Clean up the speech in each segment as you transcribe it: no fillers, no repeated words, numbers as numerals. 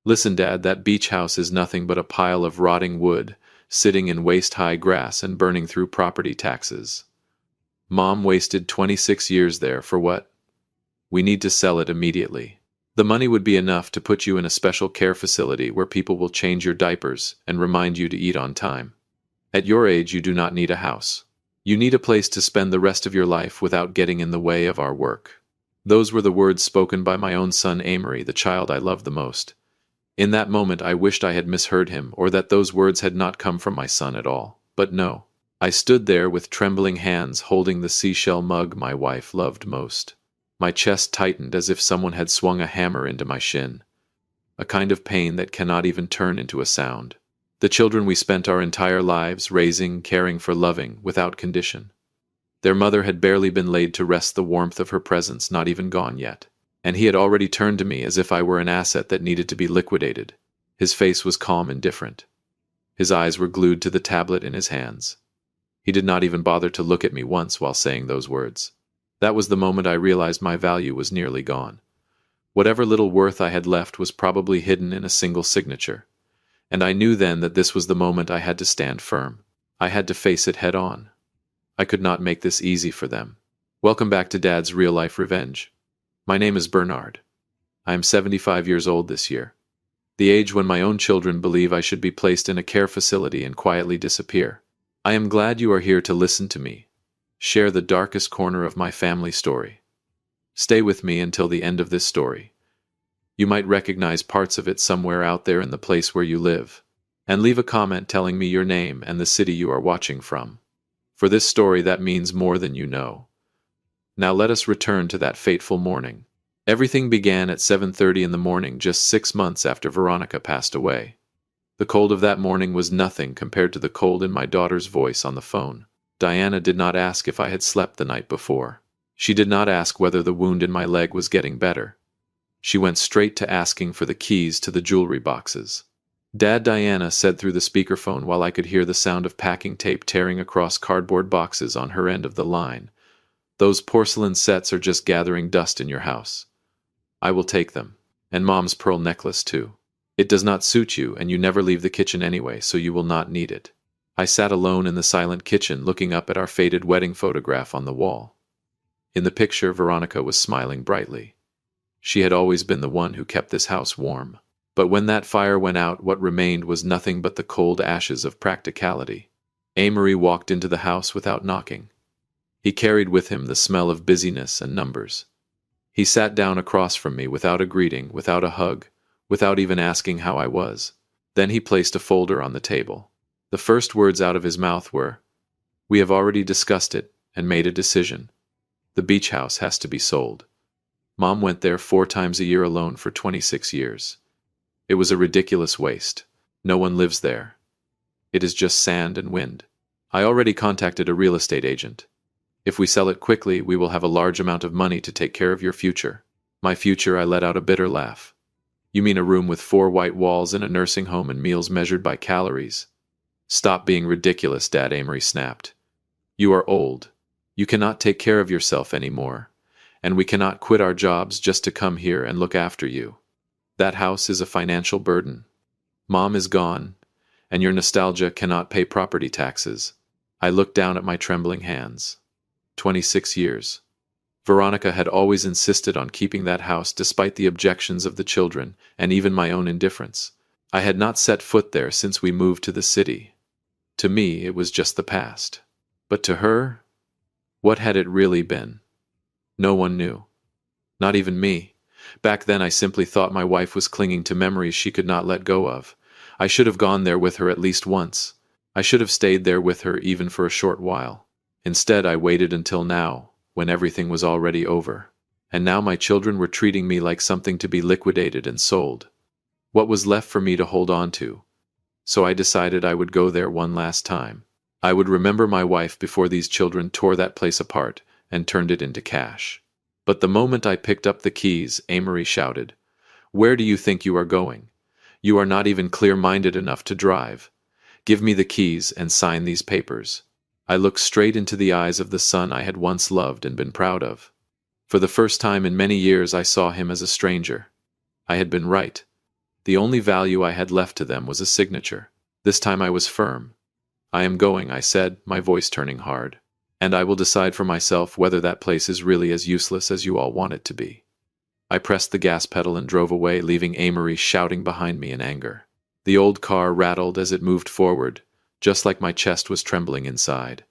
Listen, Dad, that beach house is nothing but a pile of rotting wood, sitting in waist-high grass and burning through property taxes. Mom wasted 26 years there for what? We need to sell it immediately. The money would be enough to put you in a special care facility where people will change your diapers and remind you to eat on time. At your age, you do not need a house. You need a place to spend the rest of your life without getting in the way of our work. Those were the words spoken by my own son Amory, the child I loved the most. In that moment I wished I had misheard him, or that those words had not come from my son at all. But no. I stood there with trembling hands holding the seashell mug my wife loved most. My chest tightened as if someone had swung a hammer into my shin. A kind of pain that cannot even turn into a sound. The children we spent our entire lives raising, caring for, loving, without condition. Their mother had barely been laid to rest, the warmth of her presence not even gone yet. And he had already turned to me as if I were an asset that needed to be liquidated. His face was calm and different. His eyes were glued to the tablet in his hands. He did not even bother to look at me once while saying those words. That was the moment I realized my value was nearly gone. Whatever little worth I had left was probably hidden in a single signature. And I knew then that this was the moment I had to stand firm. I had to face it head on. I could not make this easy for them. Welcome back to Dad's Real-Life Revenge. My name is Bernard. I am 75 years old this year. The age when my own children believe I should be placed in a care facility and quietly disappear. I am glad you are here to listen to me. Share the darkest corner of my family story. Stay with me until the end of this story. You might recognize parts of it somewhere out there in the place where you live. And leave a comment telling me your name and the city you are watching from. For this story, that means more than you know. Now let us return to that fateful morning. Everything began at 7:30 in the morning, just 6 months after Veronica passed away. The cold of that morning was nothing compared to the cold in my daughter's voice on the phone. Diana did not ask if I had slept the night before. She did not ask whether the wound in my leg was getting better. She went straight to asking for the keys to the jewelry boxes. Dad, Diana said through the speakerphone while I could hear the sound of packing tape tearing across cardboard boxes on her end of the line. Those porcelain sets are just gathering dust in your house. I will take them. And Mom's pearl necklace too. It does not suit you, and you never leave the kitchen anyway, so you will not need it. I sat alone in the silent kitchen looking up at our faded wedding photograph on the wall. In the picture, Veronica was smiling brightly. She had always been the one who kept this house warm. But when that fire went out, what remained was nothing but the cold ashes of practicality. Amory walked into the house without knocking. He carried with him the smell of busyness and numbers. He sat down across from me without a greeting, without a hug, without even asking how I was. Then he placed a folder on the table. The first words out of his mouth were, "We have already discussed it and made a decision. The beach house has to be sold." Mom went there 4 times a year alone for 26 years. It was a ridiculous waste. No one lives there. It is just sand and wind. I already contacted a real estate agent. If we sell it quickly, we will have a large amount of money to take care of your future. My future, I let out a bitter laugh. You mean a room with 4 white walls in a nursing home and meals measured by calories? Stop being ridiculous, Dad, Amory snapped. You are old. You cannot take care of yourself anymore. And we cannot quit our jobs just to come here and look after you. That house is a financial burden. Mom is gone, and your nostalgia cannot pay property taxes. I looked down at my trembling hands. 26 years. Veronica had always insisted on keeping that house despite the objections of the children and even my own indifference. I had not set foot there since we moved to the city. To me, it was just the past. But to her, what had it really been? No one knew. Not even me. Back then I simply thought my wife was clinging to memories she could not let go of. I should have gone there with her at least once. I should have stayed there with her even for a short while. Instead, I waited until now, when everything was already over. And now my children were treating me like something to be liquidated and sold. What was left for me to hold on to? So I decided I would go there one last time. I would remember my wife before these children tore that place apart and turned it into cash. But the moment I picked up the keys, Amory shouted, "Where do you think you are going? You are not even clear-minded enough to drive. Give me the keys and sign these papers." I looked straight into the eyes of the son I had once loved and been proud of. For the first time in many years I saw him as a stranger. I had been right. The only value I had left to them was a signature. This time I was firm. "I am going," I said, my voice turning hard. "And I will decide for myself whether that place is really as useless as you all want it to be." I pressed the gas pedal and drove away, leaving Amory shouting behind me in anger. The old car rattled as it moved forward, just like my chest was trembling inside.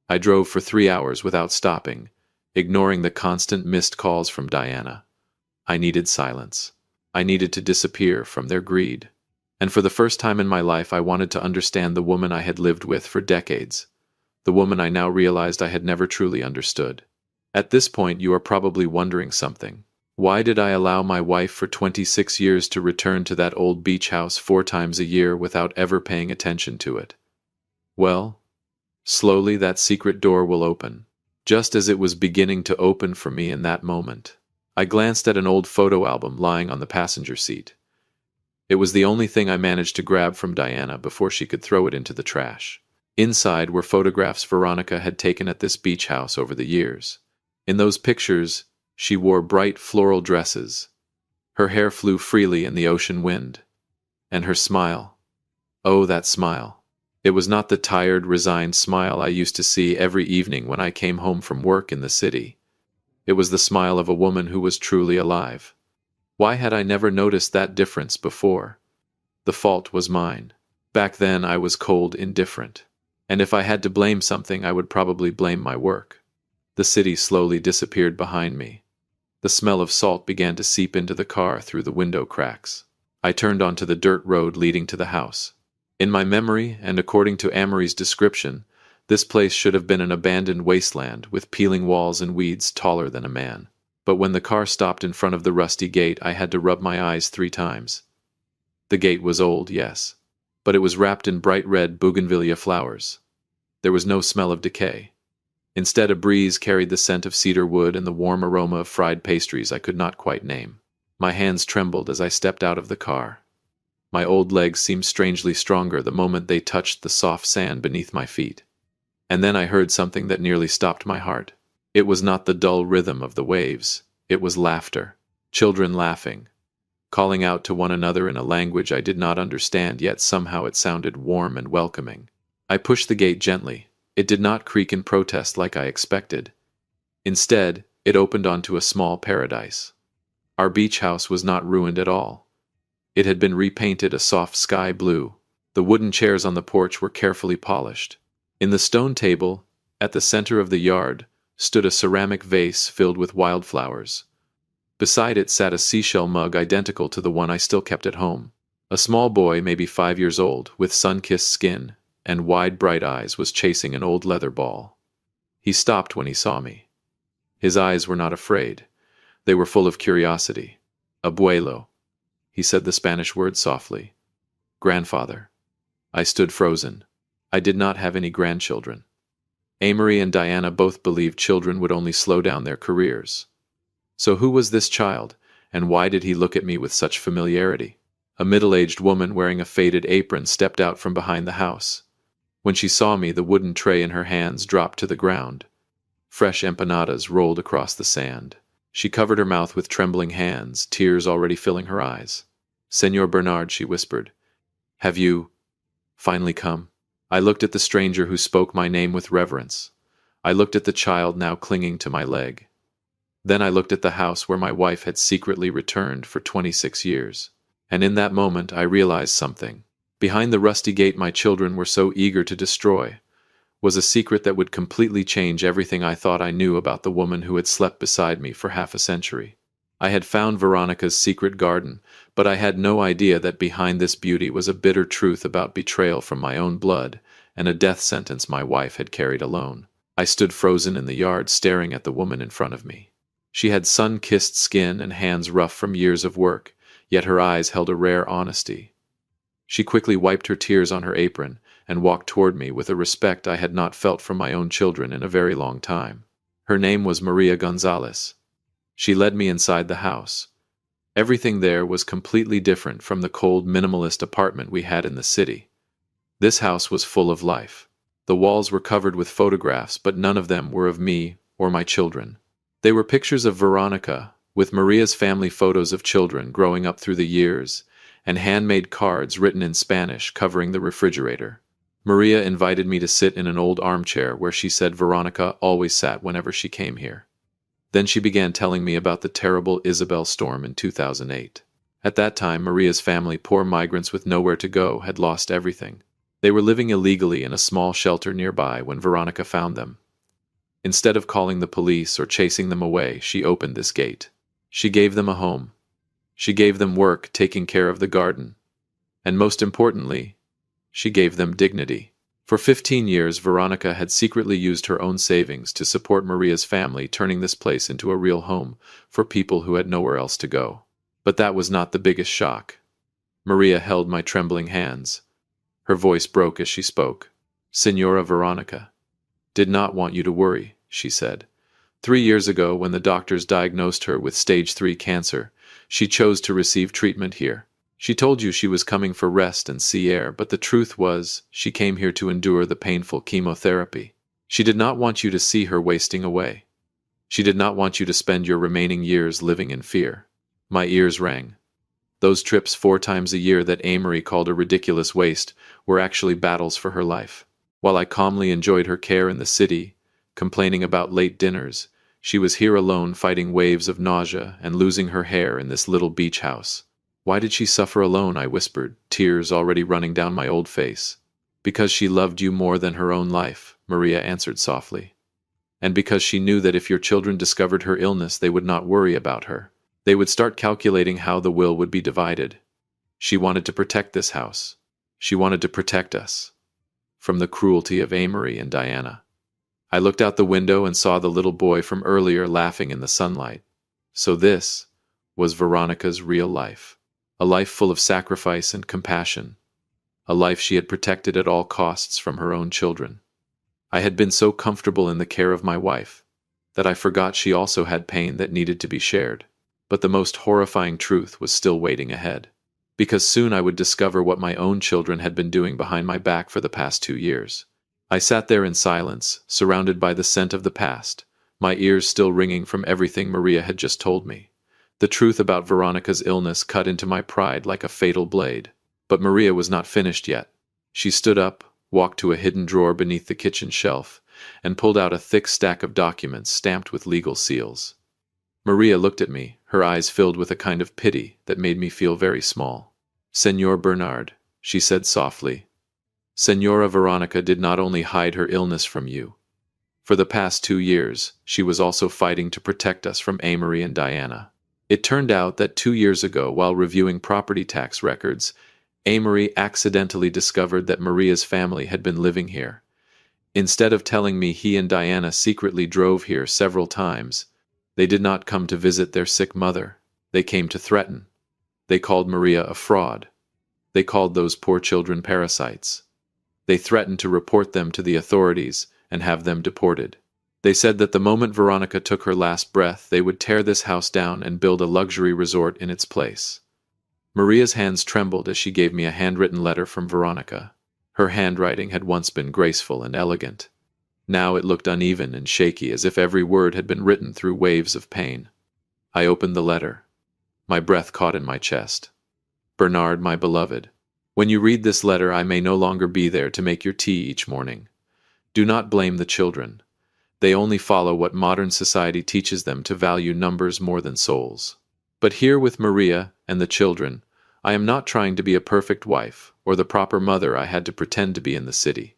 I drove for 3 hours without stopping, ignoring the constant missed calls from Diana. I needed silence. I needed to disappear from their greed. And for the first time in my life, I wanted to understand the woman I had lived with for decades, the woman I now realized I had never truly understood. At this point, you are probably wondering something. Why did I allow my wife for 26 years to return to that old beach house 4 times a year without ever paying attention to it? Well, slowly that secret door will open, just as it was beginning to open for me in that moment. I glanced at an old photo album lying on the passenger seat. It was the only thing I managed to grab from Diana before she could throw it into the trash. Inside were photographs Veronica had taken at this beach house over the years. In those pictures, she wore bright floral dresses. Her hair flew freely in the ocean wind. And her smile. Oh, that smile. It was not the tired, resigned smile I used to see every evening when I came home from work in the city. It was the smile of a woman who was truly alive. Why had I never noticed that difference before? The fault was mine. Back then I was cold indifferent. And if I had to blame something, I would probably blame my work. The city slowly disappeared behind me. The smell of salt began to seep into the car through the window cracks. I turned onto the dirt road leading to the house. In my memory, and according to Amory's description, this place should have been an abandoned wasteland with peeling walls and weeds taller than a man. But when the car stopped in front of the rusty gate, I had to rub my eyes 3 times. The gate was old, yes, but it was wrapped in bright red bougainvillea flowers. There was no smell of decay. Instead, a breeze carried the scent of cedar wood and the warm aroma of fried pastries I could not quite name. My hands trembled as I stepped out of the car. My old legs seemed strangely stronger the moment they touched the soft sand beneath my feet. And then I heard something that nearly stopped my heart. It was not the dull rhythm of the waves. It was laughter. Children laughing, calling out to one another in a language I did not understand, yet somehow it sounded warm and welcoming. I pushed the gate gently. It did not creak in protest like I expected. Instead, it opened onto a small paradise. Our beach house was not ruined at all. It had been repainted a soft sky blue. The wooden chairs on the porch were carefully polished. In the stone table, at the center of the yard, stood a ceramic vase filled with wildflowers. Beside it sat a seashell mug identical to the one I still kept at home. A small boy, maybe 5 years old, with sun-kissed skin and wide, bright eyes, was chasing an old leather ball. He stopped when he saw me. His eyes were not afraid. They were full of curiosity. "Abuelo." He said the Spanish word softly. "Grandfather." I stood frozen. I did not have any grandchildren. Amory and Diana both believed children would only slow down their careers. So who was this child, and why did he look at me with such familiarity? A middle-aged woman wearing a faded apron stepped out from behind the house. When she saw me, the wooden tray in her hands dropped to the ground. Fresh empanadas rolled across the sand. She covered her mouth with trembling hands, tears already filling her eyes. "Señor Bernard," she whispered, "have you finally come?" I looked at the stranger who spoke my name with reverence. I looked at the child now clinging to my leg. Then I looked at the house where my wife had secretly returned for 26 years. And in that moment I realized something. Behind the rusty gate my children were so eager to destroy was a secret that would completely change everything I thought I knew about the woman who had slept beside me for half a century. I had found Veronica's secret garden, but I had no idea that behind this beauty was a bitter truth about betrayal from my own blood and a death sentence my wife had carried alone. I stood frozen in the yard, staring at the woman in front of me. She had sun-kissed skin and hands rough from years of work, yet her eyes held a rare honesty. She quickly wiped her tears on her apron and walked toward me with a respect I had not felt from my own children in a very long time. Her name was Maria Gonzalez. She led me inside the house. Everything there was completely different from the cold, minimalist apartment we had in the city. This house was full of life. The walls were covered with photographs, but none of them were of me or my children. They were pictures of Veronica, with Maria's family photos of children growing up through the years, and handmade cards written in Spanish covering the refrigerator. Maria invited me to sit in an old armchair where she said Veronica always sat whenever she came here. Then she began telling me about the terrible Isabel storm in 2008. At that time, Maria's family, poor migrants with nowhere to go, had lost everything. They were living illegally in a small shelter nearby when Veronica found them. Instead of calling the police or chasing them away, she opened this gate. She gave them a home. She gave them work, taking care of the garden. And most importantly, she gave them dignity. For 15 years, Veronica had secretly used her own savings to support Maria's family, turning this place into a real home for people who had nowhere else to go. But that was not the biggest shock. Maria held my trembling hands. Her voice broke as she spoke. Señora Veronica, did not want you to worry, she said. 3 years ago, when the doctors diagnosed her with stage 3 cancer, she chose to receive treatment here. She told you she was coming for rest and sea air, but the truth was, she came here to endure the painful chemotherapy. She did not want you to see her wasting away. She did not want you to spend your remaining years living in fear. My ears rang. Those trips 4 times a year that Amory called a ridiculous waste were actually battles for her life. While I calmly enjoyed her care in the city, complaining about late dinners, she was here alone fighting waves of nausea and losing her hair in this little beach house. Why did she suffer alone? I whispered, tears already running down my old face. Because she loved you more than her own life, Maria answered softly. And because she knew that if your children discovered her illness, they would not worry about her. They would start calculating how the will would be divided. She wanted to protect this house. She wanted to protect us from the cruelty of Amory and Diana. I looked out the window and saw the little boy from earlier laughing in the sunlight. So this was Veronica's real life. A life full of sacrifice and compassion. A life she had protected at all costs from her own children. I had been so comfortable in the care of my wife that I forgot she also had pain that needed to be shared. But the most horrifying truth was still waiting ahead. Because soon I would discover what my own children had been doing behind my back for the past 2 years. I sat there in silence, surrounded by the scent of the past, my ears still ringing from everything Maria had just told me. The truth about Veronica's illness cut into my pride like a fatal blade. But Maria was not finished yet. She stood up, walked to a hidden drawer beneath the kitchen shelf, and pulled out a thick stack of documents stamped with legal seals. Maria looked at me, her eyes filled with a kind of pity that made me feel very small. Señor Bernard, she said softly, Señora Veronica did not only hide her illness from you. For the past 2 years, she was also fighting to protect us from Amory and Diana. It turned out that 2 years ago, while reviewing property tax records, Amory accidentally discovered that Maria's family had been living here. Instead of telling me he and Diana secretly drove here several times, they did not come to visit their sick mother. They came to threaten. They called Maria a fraud. They called those poor children parasites. They threatened to report them to the authorities and have them deported. They said that the moment Veronica took her last breath, they would tear this house down and build a luxury resort in its place. Maria's hands trembled as she gave me a handwritten letter from Veronica. Her handwriting had once been graceful and elegant. Now it looked uneven and shaky, as if every word had been written through waves of pain. I opened the letter. My breath caught in my chest. Bernard, my beloved, when you read this letter, I may no longer be there to make your tea each morning. Do not blame the children. They only follow what modern society teaches them to value numbers more than souls. But here with Maria and the children, I am not trying to be a perfect wife or the proper mother I had to pretend to be in the city.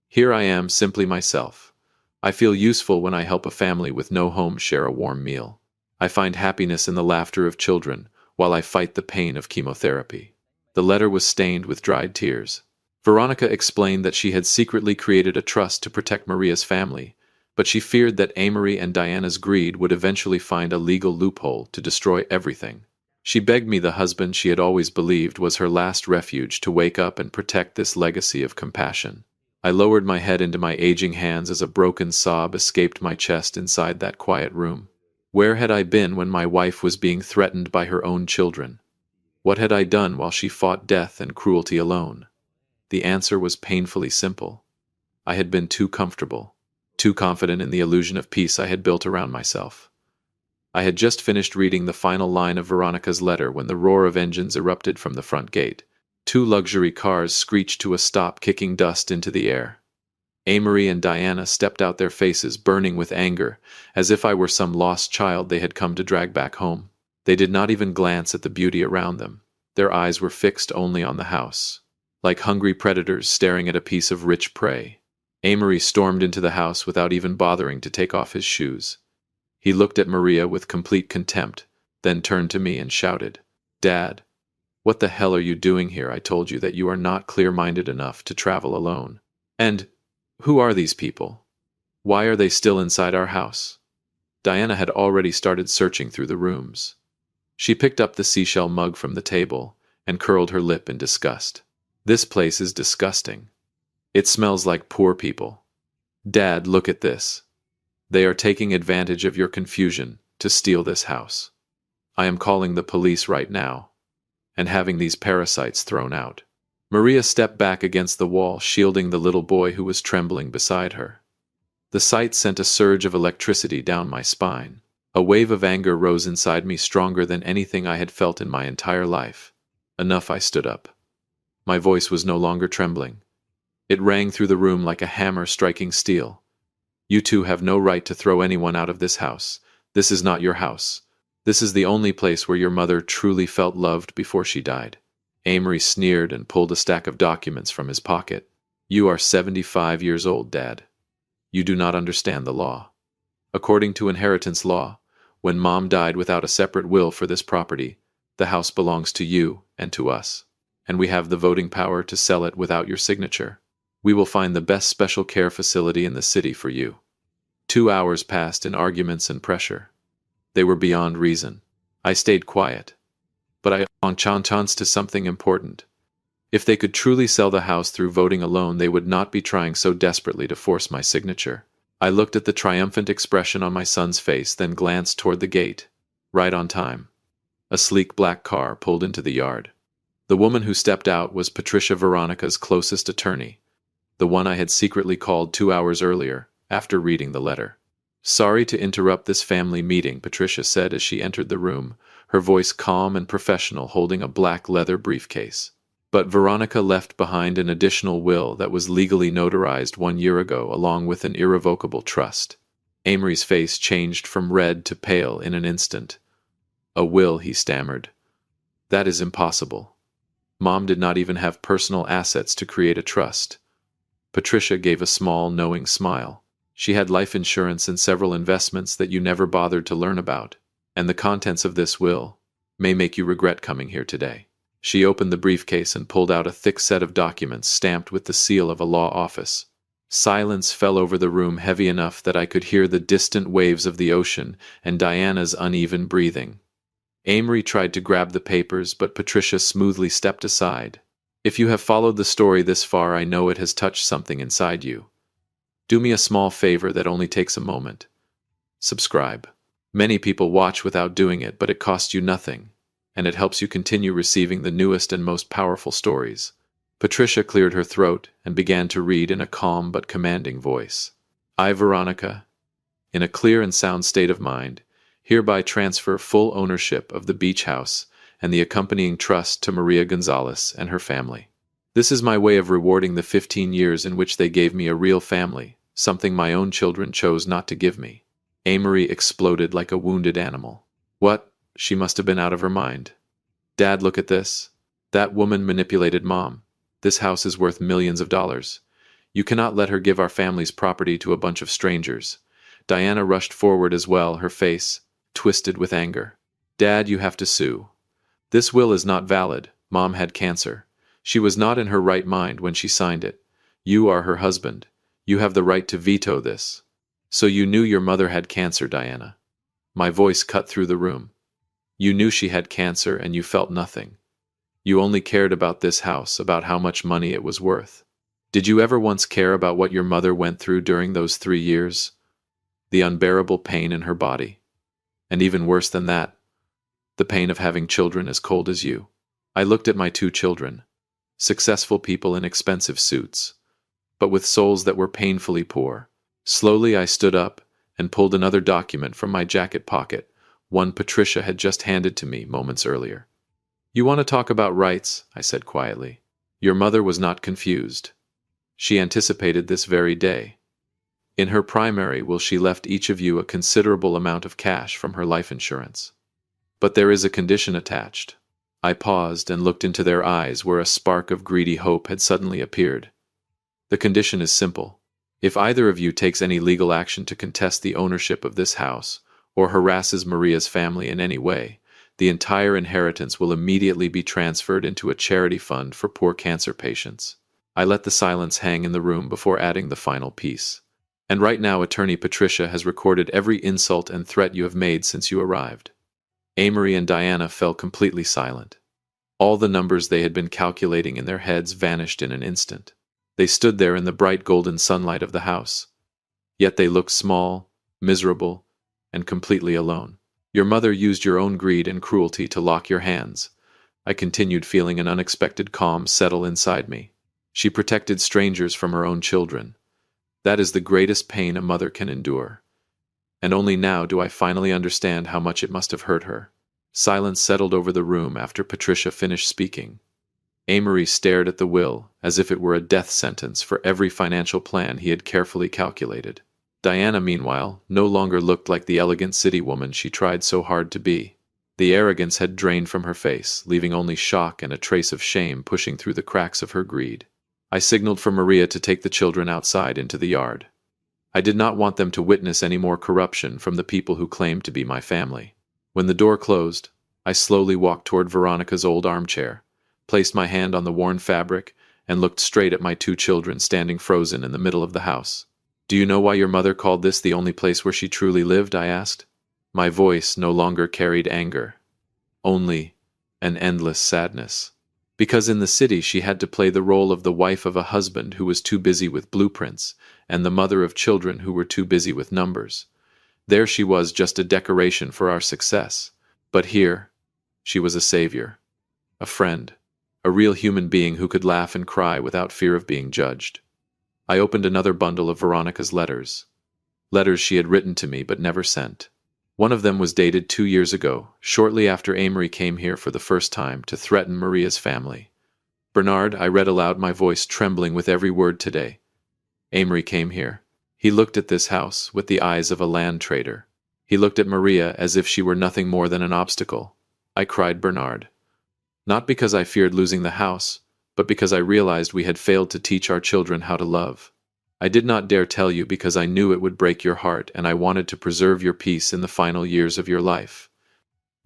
Here I am, simply myself. I feel useful when I help a family with no home share a warm meal. I find happiness in the laughter of children while I fight the pain of chemotherapy. The letter was stained with dried tears. Veronica explained that she had secretly created a trust to protect Maria's family, but she feared that Amory and Diana's greed would eventually find a legal loophole to destroy everything. She begged me the husband she had always believed was her last refuge to wake up and protect this legacy of compassion. I lowered my head into my aging hands as a broken sob escaped my chest inside that quiet room. Where had I been when my wife was being threatened by her own children? What had I done while she fought death and cruelty alone? The answer was painfully simple. I had been too comfortable. Too confident in the illusion of peace I had built around myself. I had just finished reading the final line of Veronica's letter when the roar of engines erupted from the front gate. Two luxury cars screeched to a stop, kicking dust into the air. Amory and Diana stepped out, their faces burning with anger, as if I were some lost child they had come to drag back home. They did not even glance at the beauty around them. Their eyes were fixed only on the house, like hungry predators staring at a piece of rich prey. Amory stormed into the house without even bothering to take off his shoes. He looked at Maria with complete contempt, then turned to me and shouted, "Dad, what the hell are you doing here? I told you that you are not clear-minded enough to travel alone. And who are these people? Why are they still inside our house?" Diana had already started searching through the rooms. She picked up the seashell mug from the table and curled her lip in disgust. "This place is disgusting. It smells like poor people. Dad, look at this. They are taking advantage of your confusion to steal this house. I am calling the police right now and having these parasites thrown out." Maria stepped back against the wall, shielding the little boy who was trembling beside her. The sight sent a surge of electricity down my spine. A wave of anger rose inside me, stronger than anything I had felt in my entire life. Enough, I stood up. My voice was no longer trembling. It rang through the room like a hammer striking steel. "You two have no right to throw anyone out of this house. This is not your house. This is the only place where your mother truly felt loved before she died." Amory sneered and pulled a stack of documents from his pocket. "You are 75 years old, Dad. You do not understand the law. According to inheritance law, when Mom died without a separate will for this property, the house belongs to you and to us, and we have the voting power to sell it without your signature. We will find the best special care facility in the city for you." 2 hours passed in arguments and pressure. They were beyond reason. I stayed quiet, but I on chance to something important. If they could truly sell the house through voting alone, they would not be trying so desperately to force my signature. I looked at the triumphant expression on my son's face, then glanced toward the gate. Right on time. A sleek black car pulled into the yard. The woman who stepped out was Patricia, Veronica's closest attorney, the one I had secretly called 2 hours earlier, after reading the letter. "Sorry to interrupt this family meeting," Patricia said as she entered the room, her voice calm and professional, holding a black leather briefcase. "But Veronica left behind an additional will that was legally notarized 1 year ago, along with an irrevocable trust." Amory's face changed from red to pale in an instant. "A will," he stammered. "That is impossible. Mom did not even have personal assets to create a trust." Patricia gave a small, knowing smile. "She had life insurance and several investments that you never bothered to learn about, and the contents of this will may make you regret coming here today." She opened the briefcase and pulled out a thick set of documents stamped with the seal of a law office. Silence fell over the room, heavy enough that I could hear the distant waves of the ocean and Diana's uneven breathing. Amory tried to grab the papers, but Patricia smoothly stepped aside. "If you have followed the story this far, I know it has touched something inside you. Do me a small favor that only takes a moment. Subscribe. Many people watch without doing it, but it costs you nothing, and it helps you continue receiving the newest and most powerful stories." Patricia cleared her throat and began to read in a calm but commanding voice. "I, Veronica, in a clear and sound state of mind, hereby transfer full ownership of the beach house and the accompanying trust to Maria Gonzalez and her family. This is my way of rewarding the 15 years in which they gave me a real family, something my own children chose not to give me." Amory exploded like a wounded animal. "What? She must have been out of her mind. Dad, look at this. That woman manipulated Mom. This house is worth millions of dollars. You cannot let her give our family's property to a bunch of strangers." Diana rushed forward as well, her face twisted with anger. "Dad, you have to sue. This will is not valid. Mom had cancer. She was not in her right mind when she signed it. You are her husband. You have the right to veto this." "So you knew your mother had cancer, Diana?" My voice cut through the room. "You knew she had cancer and you felt nothing. You only cared about this house, about how much money it was worth. Did you ever once care about what your mother went through during those 3 years? The unbearable pain in her body. And even worse than that, the pain of having children as cold as you." I looked at my 2 children, successful people in expensive suits, but with souls that were painfully poor. Slowly I stood up and pulled another document from my jacket pocket, one Patricia had just handed to me moments earlier. "You want to talk about rights?" I said quietly. Your mother was not confused. She anticipated this very day. In her primary will she left each of you a considerable amount of cash from her life insurance. But there is a condition attached. I paused and looked into their eyes where a spark of greedy hope had suddenly appeared. The condition is simple. If either of you takes any legal action to contest the ownership of this house, or harasses Maria's family in any way, the entire inheritance will immediately be transferred into a charity fund for poor cancer patients. I let the silence hang in the room before adding the final piece. And right now, Attorney Patricia has recorded every insult and threat you have made since you arrived. Amory and Diana fell completely silent. All the numbers they had been calculating in their heads vanished in an instant. They stood there in the bright golden sunlight of the house. Yet they looked small, miserable, and completely alone. Your mother used your own greed and cruelty to lock your hands. I continued, feeling an unexpected calm settle inside me. She protected strangers from her own children. That is the greatest pain a mother can endure. And only now do I finally understand how much it must have hurt her. Silence settled over the room after Patricia finished speaking. Amory stared at the will as if it were a death sentence for every financial plan he had carefully calculated. Diana, meanwhile, no longer looked like the elegant city woman she tried so hard to be. The arrogance had drained from her face, leaving only shock and a trace of shame pushing through the cracks of her greed. I signaled for Maria to take the children outside into the yard. I did not want them to witness any more corruption from the people who claimed to be my family. When the door closed, I slowly walked toward Veronica's old armchair, placed my hand on the worn fabric, and looked straight at my two children standing frozen in the middle of the house. "Do you know why your mother called this the only place where she truly lived?" I asked. My voice no longer carried anger, only an endless sadness. Because in the city she had to play the role of the wife of a husband who was too busy with blueprints, and the mother of children who were too busy with numbers. There she was, just a decoration for our success. But here, she was a savior, a friend, a real human being who could laugh and cry without fear of being judged. I opened another bundle of Veronica's letters. Letters she had written to me but never sent. One of them was dated 2 years ago, shortly after Amory came here for the first time to threaten Maria's family. "Bernard," I read aloud, my voice trembling with every word today. "Amory came here. He looked at this house with the eyes of a land trader. He looked at Maria as if she were nothing more than an obstacle." I cried, "Bernard. Not because I feared losing the house, but because I realized we had failed to teach our children how to love. I did not dare tell you because I knew it would break your heart and I wanted to preserve your peace in the final years of your life.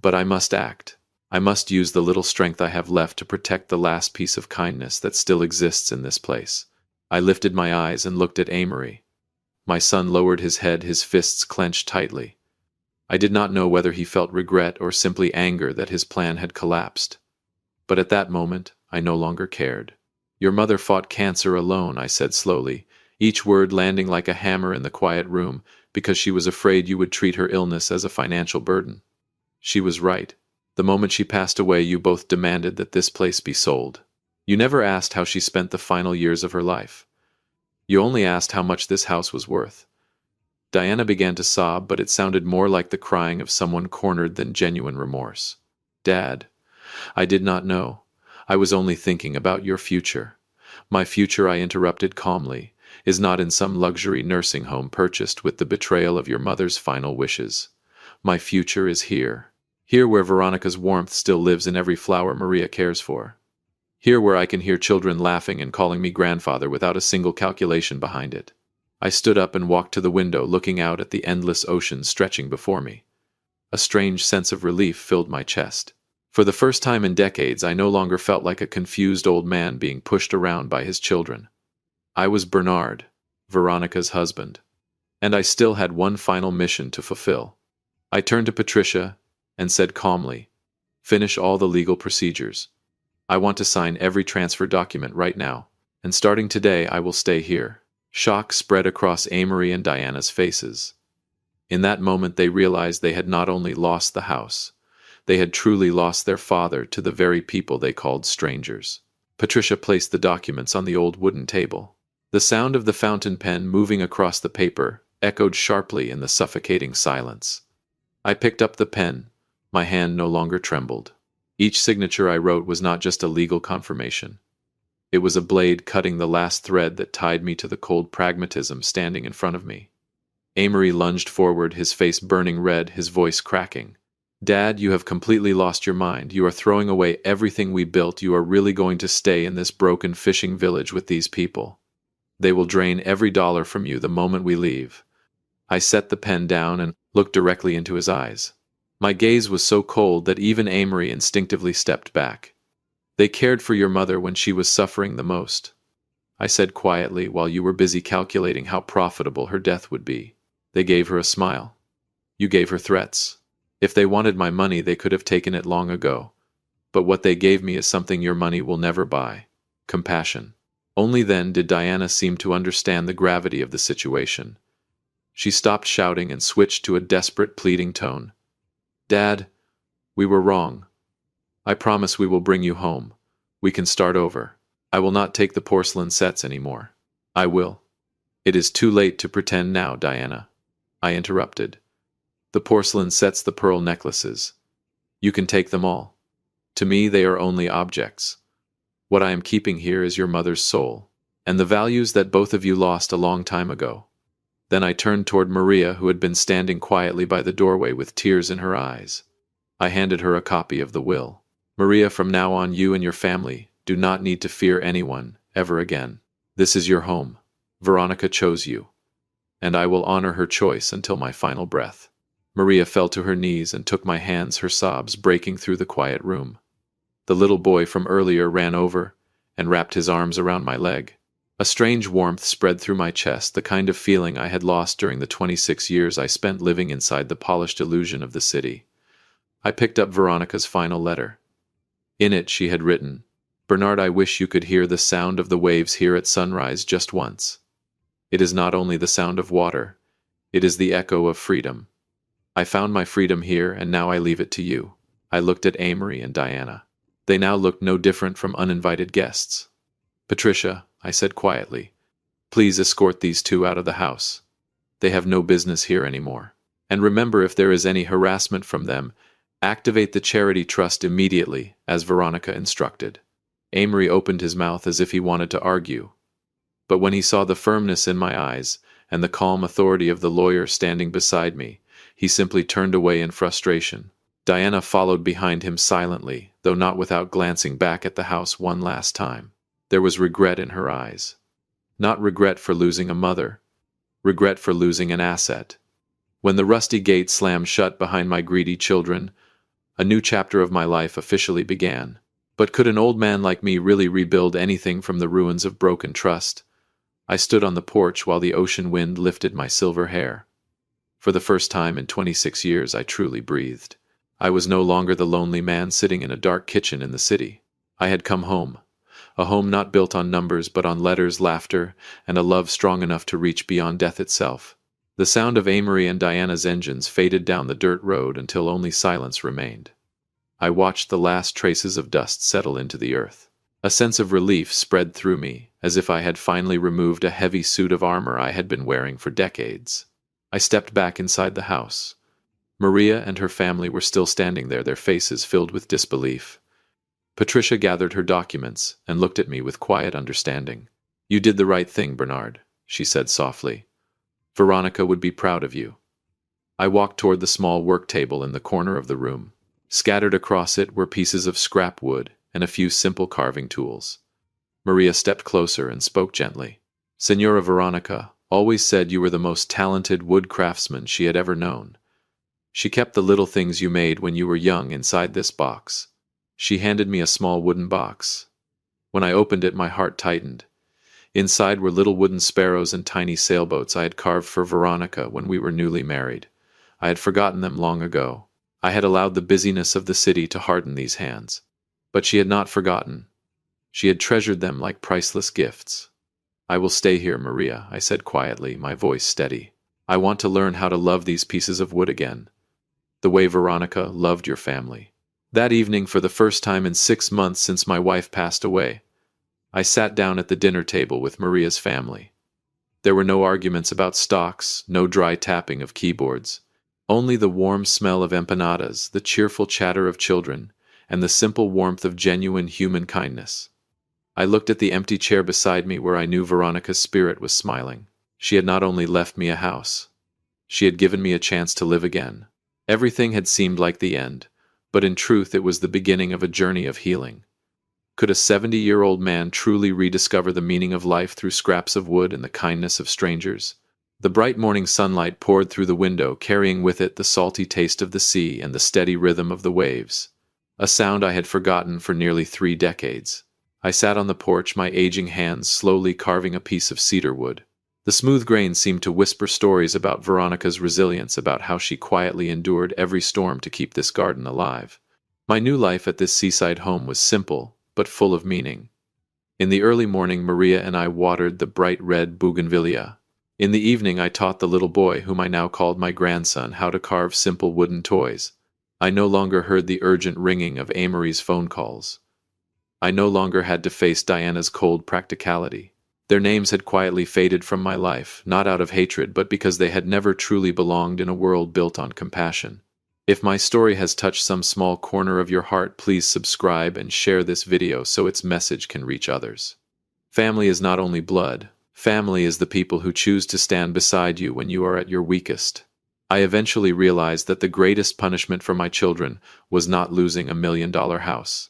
But I must act. I must use the little strength I have left to protect the last piece of kindness that still exists in this place." I lifted my eyes and looked at Amory. My son lowered his head, his fists clenched tightly. I did not know whether he felt regret or simply anger that his plan had collapsed. But at that moment, I no longer cared. "Your mother fought cancer alone," I said slowly, each word landing like a hammer in the quiet room, because she was afraid you would treat her illness as a financial burden. She was right. The moment she passed away, you both demanded that this place be sold. You never asked how she spent the final years of her life. You only asked how much this house was worth. Diana began to sob, but it sounded more like the crying of someone cornered than genuine remorse. "Dad, I did not know. I was only thinking about your future." "My future," I interrupted calmly, "is not in some luxury nursing home purchased with the betrayal of your mother's final wishes. My future is here. Here where Veronica's warmth still lives in every flower Maria cares for. Here where I can hear children laughing and calling me grandfather without a single calculation behind it." I stood up and walked to the window, looking out at the endless ocean stretching before me. A strange sense of relief filled my chest. For the first time in decades, I no longer felt like a confused old man being pushed around by his children. I was Bernard, Veronica's husband, and I still had one final mission to fulfill. I turned to Patricia and said calmly, "Finish all the legal procedures. I want to sign every transfer document right now, and starting today I will stay here." Shock spread across Amory and Diana's faces. In that moment they realized they had not only lost the house, they had truly lost their father to the very people they called strangers. Patricia placed the documents on the old wooden table. The sound of the fountain pen moving across the paper echoed sharply in the suffocating silence. I picked up the pen. My hand no longer trembled. Each signature I wrote was not just a legal confirmation. It was a blade cutting the last thread that tied me to the cold pragmatism standing in front of me. Amory lunged forward, his face burning red, his voice cracking. Dad, you have completely lost your mind. You are throwing away everything we built. You are really going to stay in this broken fishing village with these people. They will drain every dollar from you the moment we leave. I set the pen down and looked directly into his eyes. My gaze was so cold that even Amory instinctively stepped back. They cared for your mother when she was suffering the most, I said quietly, while you were busy calculating how profitable her death would be. They gave her a smile. You gave her threats. If they wanted my money, they could have taken it long ago. But what they gave me is something your money will never buy: compassion. Only then did Diana seem to understand the gravity of the situation. She stopped shouting and switched to a desperate, pleading tone. Dad, we were wrong. I promise we will bring you home. We can start over. I will not take the porcelain sets anymore. I will. It is too late to pretend now, Diana. I interrupted. The porcelain sets, the pearl necklaces. You can take them all. To me, they are only objects. What I am keeping here is your mother's soul, and the values that both of you lost a long time ago. Then I turned toward Maria, who had been standing quietly by the doorway with tears in her eyes. I handed her a copy of the will. Maria, from now on, you and your family do not need to fear anyone ever again. This is your home. Veronica chose you, and I will honor her choice until my final breath. Maria fell to her knees and took my hands, her sobs breaking through the quiet room. The little boy from earlier ran over and wrapped his arms around my leg. A strange warmth spread through my chest, the kind of feeling I had lost during the 26 years I spent living inside the polished illusion of the city. I picked up Veronica's final letter. In it she had written, Bernard, I wish you could hear the sound of the waves here at sunrise just once. It is not only the sound of water, it is the echo of freedom. I found my freedom here, and now I leave it to you. I looked at Amory and Diana. They now looked no different from uninvited guests. Patricia, I said quietly, please escort these two out of the house. They have no business here anymore. And remember, if there is any harassment from them, activate the charity trust immediately, as Veronica instructed. Amory opened his mouth as if he wanted to argue. But when he saw the firmness in my eyes and the calm authority of the lawyer standing beside me, he simply turned away in frustration. Diana followed behind him silently, though not without glancing back at the house one last time. There was regret in her eyes. Not regret for losing a mother, regret for losing an asset. When the rusty gate slammed shut behind my greedy children, a new chapter of my life officially began. But could an old man like me really rebuild anything from the ruins of broken trust? I stood on the porch while the ocean wind lifted my silver hair. For the first time in 26 years, I truly breathed. I was no longer the lonely man sitting in a dark kitchen in the city. I had come home. A home not built on numbers but on letters, laughter, and a love strong enough to reach beyond death itself. The sound of Amory and Diana's engines faded down the dirt road until only silence remained. I watched the last traces of dust settle into the earth. A sense of relief spread through me, as if I had finally removed a heavy suit of armor I had been wearing for decades. I stepped back inside the house. Maria and her family were still standing there, their faces filled with disbelief. Patricia gathered her documents and looked at me with quiet understanding. You did the right thing, Bernard, she said softly. Veronica would be proud of you. I walked toward the small work table in the corner of the room. Scattered across it were pieces of scrap wood and a few simple carving tools. Maria stepped closer and spoke gently. Senora Veronica always said you were the most talented wood craftsman she had ever known. She kept the little things you made when you were young inside this box. She handed me a small wooden box. When I opened it, my heart tightened. Inside were little wooden sparrows and tiny sailboats I had carved for Veronica when we were newly married. I had forgotten them long ago. I had allowed the busyness of the city to harden these hands. But she had not forgotten. She had treasured them like priceless gifts. I will stay here, Maria, I said quietly, my voice steady. I want to learn how to love these pieces of wood again, the way Veronica loved your family. That evening, for the first time in 6 months since my wife passed away, I sat down at the dinner table with Maria's family. There were no arguments about stocks, no dry tapping of keyboards. Only the warm smell of empanadas, the cheerful chatter of children, and the simple warmth of genuine human kindness. I looked at the empty chair beside me where I knew Veronica's spirit was smiling. She had not only left me a house, she had given me a chance to live again. Everything had seemed like the end, but in truth it was the beginning of a journey of healing. Could a 70-year-old man truly rediscover the meaning of life through scraps of wood and the kindness of strangers? The bright morning sunlight poured through the window, carrying with it the salty taste of the sea and the steady rhythm of the waves, a sound I had forgotten for nearly 3 decades. I sat on the porch, my aging hands slowly carving a piece of cedar wood. The smooth grain seemed to whisper stories about Veronica's resilience, about how she quietly endured every storm to keep this garden alive. My new life at this seaside home was simple, but full of meaning. In the early morning, Maria and I watered the bright red bougainvillea. In the evening, I taught the little boy, whom I now called my grandson, how to carve simple wooden toys. I no longer heard the urgent ringing of Amory's phone calls. I no longer had to face Diana's cold practicality. Their names had quietly faded from my life, not out of hatred, but because they had never truly belonged in a world built on compassion. If my story has touched some small corner of your heart, please subscribe and share this video so its message can reach others. Family is not only blood. Family is the people who choose to stand beside you when you are at your weakest. I eventually realized that the greatest punishment for my children was not losing $1 million house.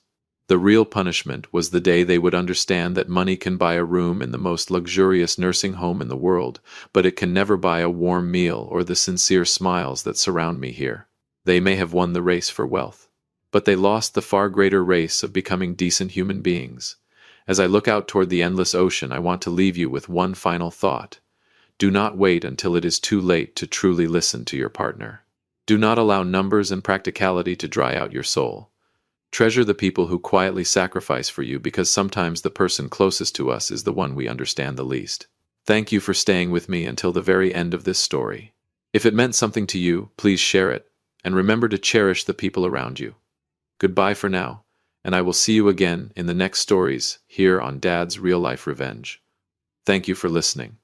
The real punishment was the day they would understand that money can buy a room in the most luxurious nursing home in the world, but it can never buy a warm meal or the sincere smiles that surround me here. They may have won the race for wealth, but they lost the far greater race of becoming decent human beings. As I look out toward the endless ocean, I want to leave you with one final thought. Do not wait until it is too late to truly listen to your partner. Do not allow numbers and practicality to dry out your soul. Treasure the people who quietly sacrifice for you, because sometimes the person closest to us is the one we understand the least. Thank you for staying with me until the very end of this story. If it meant something to you, please share it, and remember to cherish the people around you. Goodbye for now, and I will see you again in the next stories here on Dad's Real Life Revenge. Thank you for listening.